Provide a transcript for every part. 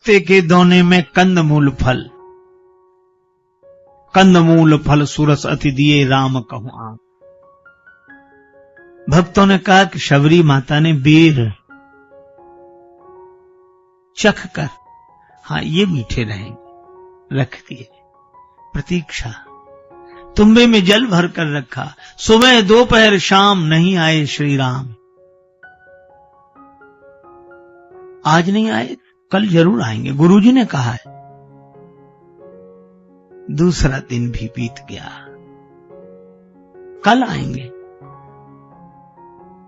कुत्ते के दोने में कंदमूल फल, कंदमूल फल सुरस अति दिए राम कहूं आम। भक्तों ने कहा कि शबरी माता ने बेर चख कर, हाँ ये मीठे रहेंगे, रख दिए। प्रतीक्षा, तुम्बे में जल भर कर रखा, सुबह दोपहर शाम नहीं आए श्री राम। आज नहीं आए, कल जरूर आएंगे, गुरुजी ने कहा है। दूसरा दिन भी बीत गया, कल आएंगे।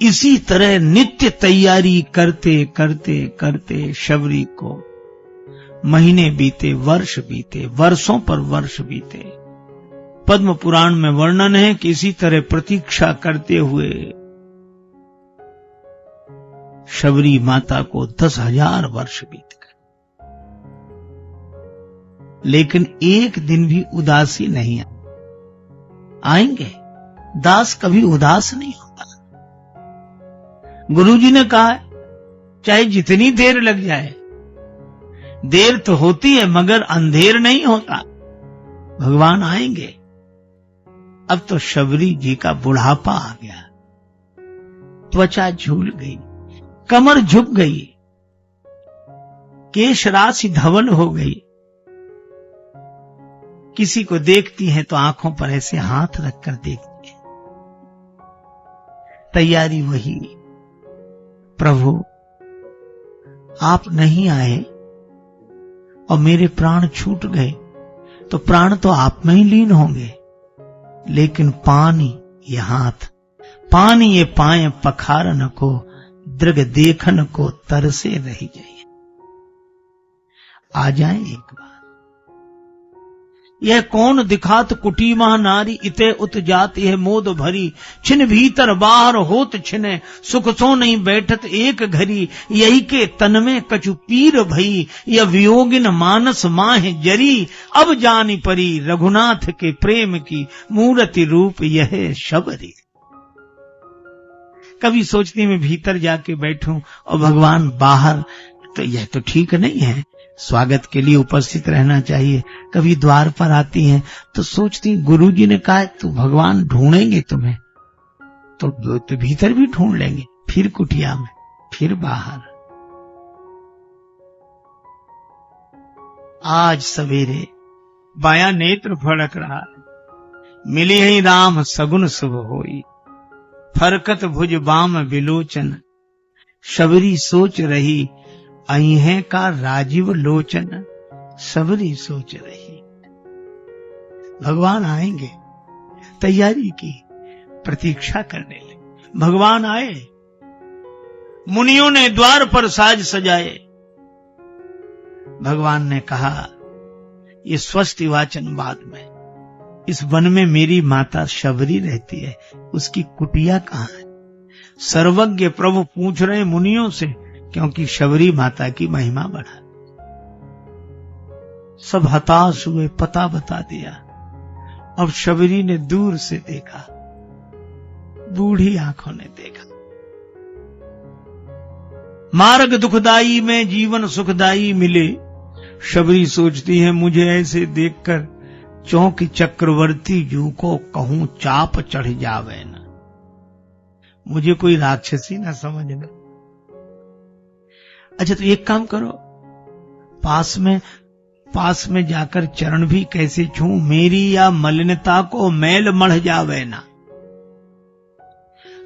इसी तरह नित्य तैयारी करते करते करते शबरी को महीने बीते, वर्ष बीते, वर्षों पर वर्ष बीते। पद्म पुराण में वर्णन है कि इसी तरह प्रतीक्षा करते हुए शबरी माता को 10,000 वर्ष बीत गए, लेकिन एक दिन भी उदासी नहीं आई। आएंगे, दास कभी उदास नहीं होता। गुरुजी ने कहा चाहे जितनी देर लग जाए, देर तो होती है मगर अंधेर नहीं होता। भगवान आएंगे। अब तो शबरी जी का बुढ़ापा आ गया, त्वचा झूल गई, कमर झुक गई, केश राशि धवल हो गई। किसी को देखती हैं तो आंखों पर ऐसे हाथ रखकर देखती है। तैयारी वही, प्रभु आप नहीं आए और मेरे प्राण छूट गए तो प्राण तो आप में ही लीन होंगे, लेकिन पानी ये हाथ, पानी ये पाए पखारन को, दृग देखन को तरसे रही जाइए। आ जाए एक बार। यह कौन दिखात कुटी मह नारी, इते उत जात यह मोद भरी, छिन भीतर बाहर होत छिने, सुख सो नहीं बैठत एक घड़ी, यही के तन में कछु पीर भई, यह वियोगिन मानस माह जरी, अब जानी परी रघुनाथ के प्रेम की, मूर्ति रूप यह शबरी। कभी सोचती मैं भीतर जाके बैठूं और भगवान बाहर, तो यह तो ठीक नहीं है, स्वागत के लिए उपस्थित रहना चाहिए। कभी द्वार पर आती हैं तो सोचती गुरुजी ने कहा तो भगवान ढूंढेंगे तुम्हें, तो भीतर भी ढूंढ लेंगे, फिर कुटिया में, फिर बाहर। आज सवेरे बाया नेत्र फड़क रहा है, मिली ही राम सगुन शुभ होई, फरकत भुज बाम विलोचन, शबरी सोच रही अइहें का राजीव लोचन, सबरी सोच रही। भगवान आएंगे, तैयारी की, प्रतीक्षा करने लगे। भगवान आए, मुनियों ने द्वार पर साज सजाए। भगवान ने कहा ये स्वस्ति वाचन बाद में, इस वन में मेरी माता शबरी रहती है, उसकी कुटिया कहां है? सर्वज्ञ प्रभु पूछ रहे मुनियों से, क्योंकि शबरी माता की महिमा बढ़ा। सब हताश हुए, पता बता दिया। अब शबरी ने दूर से देखा, बूढ़ी आंखों ने देखा। मार्ग दुखदाई में जीवन सुखदाई मिले। शबरी सोचती है मुझे ऐसे देखकर चौक चक्रवर्ती जू को कहूं चाप चढ़ जावे ना, मुझे कोई राक्षसी ना समझना। अच्छा तो एक काम करो, पास में जाकर चरण भी कैसे छू, मेरी या मलिनता को मैल मढ़ जावे ना।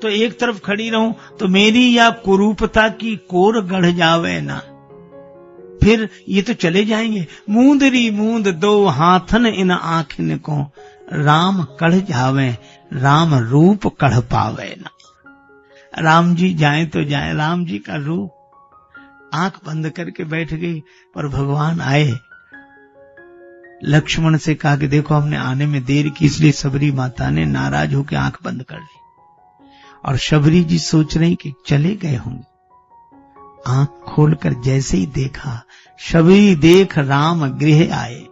तो एक तरफ खड़ी रहूं तो मेरी या कुरूपता की कोर गढ़ जावे ना। फिर ये तो चले जाएंगे, मूंदरी मूंद दो हाथन इन आंखिन को, राम कढ़ जावे राम रूप कढ़ पावे ना। राम जी जाए तो जाए, राम जी का रूप। आंख बंद करके बैठ गई, पर भगवान आए। लक्ष्मण से कहा कि देखो हमने आने में देर की, इसलिए शबरी माता ने नाराज होकर आंख बंद कर ली। और शबरी जी सोच रही कि चले गए होंगे। आंख खोलकर जैसे ही देखा, शबरी देख राम गृह आए,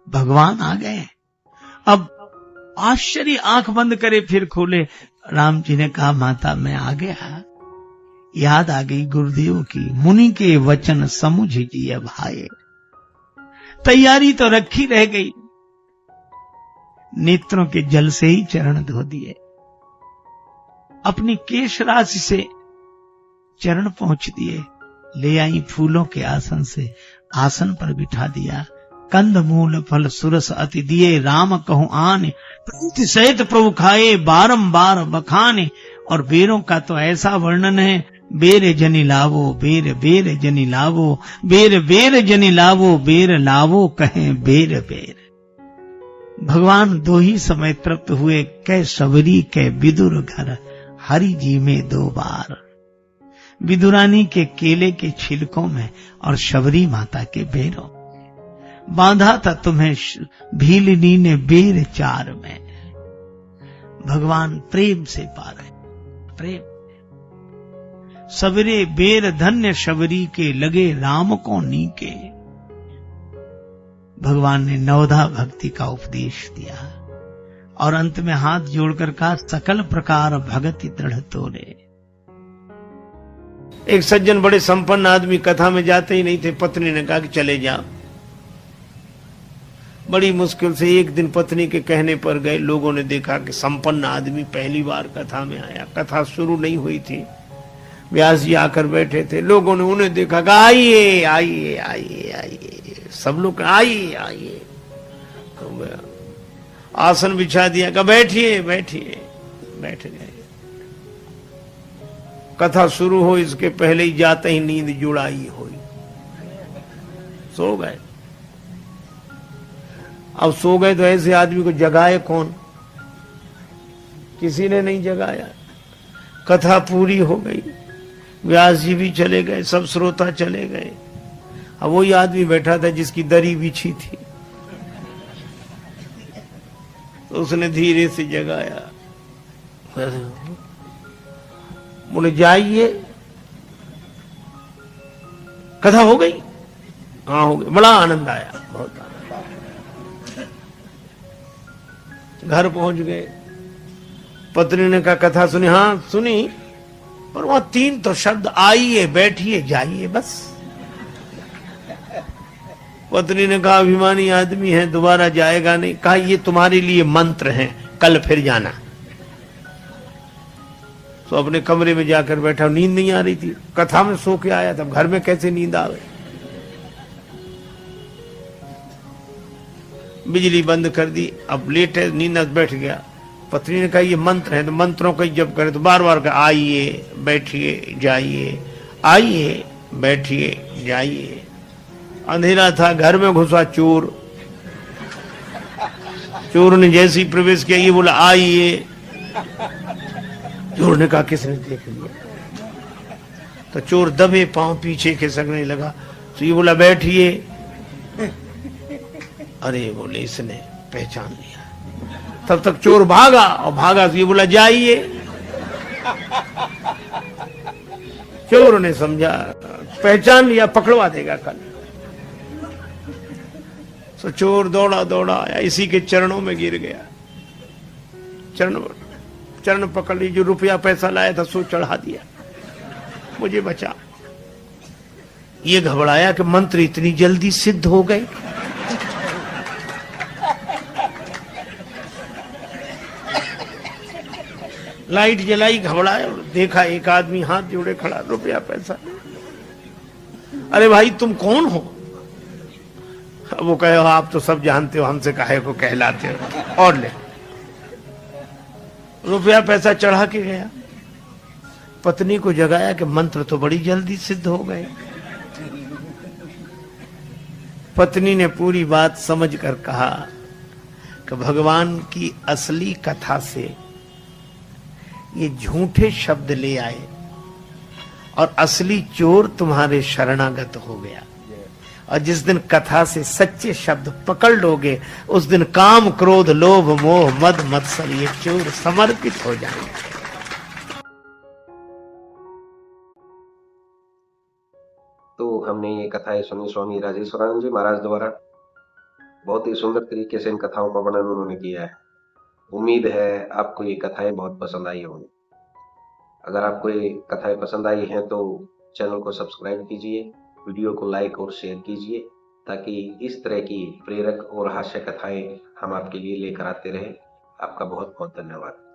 भगवान आ गए। अब आश्चर्य, आंख बंद करे फिर खोले। राम जी ने कहा माता मैं आ गया, याद आ गई गुरुदेव की, मुनि के वचन समुझ जिय भाए। तैयारी तो रखी रह गई, नेत्रों के जल से ही चरण धो दिए, अपनी केश राशि से चरण पहुंच दिए, ले आई फूलों के आसन से आसन पर बिठा दिया। कंद मूल फल सुरस अति दिए, राम कहूं आने, प्रीति सहित प्रभु खाए, बारंबार बखाने। और बेरों का तो ऐसा वर्णन है, बेर जनि लावो, बेर बेर जनि लावो, बेर बेर जनि लावो, बेर लावो कहें बेर बेर। भगवान दो ही समय तृप्त हुए, कै सबरी कै विदुर घर, हरि जी में 2 बार। विदुरानी के केले के छिलकों में और शबरी माता के बेरों। बांधा था तुम्हें भीलनी ने बेर 4 में। भगवान प्रेम से पा रहे, प्रेम। सबरे बेर धन्य शबरी के, लगे राम को नीके। भगवान ने नवधा भक्ति का उपदेश दिया और अंत में हाथ जोड़कर कहा, सकल प्रकार भगति दृढ़ तोरे। एक सज्जन बड़े संपन्न आदमी कथा में जाते ही नहीं थे। पत्नी ने कहा कि चले जाओ। बड़ी मुश्किल से एक दिन पत्नी के कहने पर गए। लोगों ने देखा कि संपन्न आदमी पहली बार कथा में आया। कथा शुरू नहीं हुई थी, व्यास जी आकर बैठे थे। लोगों ने उन्हें देखा कि आइए आइए आइए आइए, सब लोग आइए आइए। आसन बिछा दिया, कहा बैठिए बैठिए, बैठ गए। कथा शुरू हो इसके पहले ही जाते ही नींद जुड़ाई हुई, सो गए। अब सो गए तो ऐसे आदमी को जगाए कौन? किसी ने नहीं जगाया। कथा पूरी हो गई, व्यास जी भी चले गए, सब श्रोता चले गए। अब वही आदमी बैठा था जिसकी दरी बिछी थी, तो उसने धीरे से जगाया। बोले जाइए, कथा हो गई? हाँ हो गई। बड़ा आनंद आया, बहुत आनंद। घर पहुंच गए। पत्नी ने कहा कथा सुनी? हाँ सुनी, पर वहां 3 तो शब्द, आइए बैठिए जाइए, बस। पत्नी ने कहा अभिमानी आदमी है, दोबारा जाएगा नहीं। कहा ये तुम्हारे लिए मंत्र हैं, कल फिर जाना। तो अपने कमरे में जाकर बैठा, नींद नहीं आ रही थी, कथा में सो के आया था, घर में कैसे नींद आवे। बिजली बंद कर दी, अब लेट है, नींद बैठ गया। पत्नी ने कहा ये मंत्र है, तो मंत्रों का जब करे तो बार बार कहा आइए बैठिए जाइए, आइए बैठिए जाइए। अंधेरा था, घर में घुसा चोर। चोर ने जैसे ही प्रवेश किया, ये बोला आइए। चोर ने कहा किसने देख लिया? तो चोर दबे पांव पीछे खिसकने लगा। तो ये बोला बैठिए। अरे बोले इसने पहचान लिया। तब तक चोर भागा, और भागा तो ये बोला जाइए। चोर ने समझा पहचान लिया, पकड़वा देगा कल। तो चोर दौड़ा दौड़ा आया, इसी के चरणों में गिर गया। चरण पकड़ ली, जो रुपया पैसा लाया था सो चढ़ा दिया, मुझे बचा। ये घबराया कि मंत्र इतनी जल्दी सिद्ध हो गए। लाइट जलाई, घबराया, देखा एक आदमी हाथ जोड़े खड़ा, रुपया पैसा। अरे भाई तुम कौन हो? वो कहे आप तो सब जानते हो, हमसे काहे को कहलाते हो, और ले। रुपया पैसा चढ़ा के गया। पत्नी को जगाया कि मंत्र तो बड़ी जल्दी सिद्ध हो गए। पत्नी ने पूरी बात समझकर कहा कि भगवान की असली कथा से ये झूठे शब्द ले आए और असली चोर तुम्हारे शरणागत हो गया। और जिस दिन कथा से सच्चे शब्द पकड़ लोगे, उस दिन काम क्रोध लोभ मोह मद मत्सर ये चोर समर्पित हो जाएंगे। तो हमने ये कथाएं सुनी स्वामी राजेश्वरानंद जी महाराज द्वारा। बहुत ही सुंदर तरीके से इन कथाओं का वर्णन उन्होंने किया है। उम्मीद है आपको ये कथाएं बहुत पसंद आई होंगी। अगर आपको ये कथाएं पसंद आई हैं तो चैनल को सब्सक्राइब कीजिए, वीडियो को लाइक और शेयर कीजिए, ताकि इस तरह की प्रेरक और हास्य कथाएं हम आपके लिए लेकर आते रहें। आपका बहुत बहुत धन्यवाद।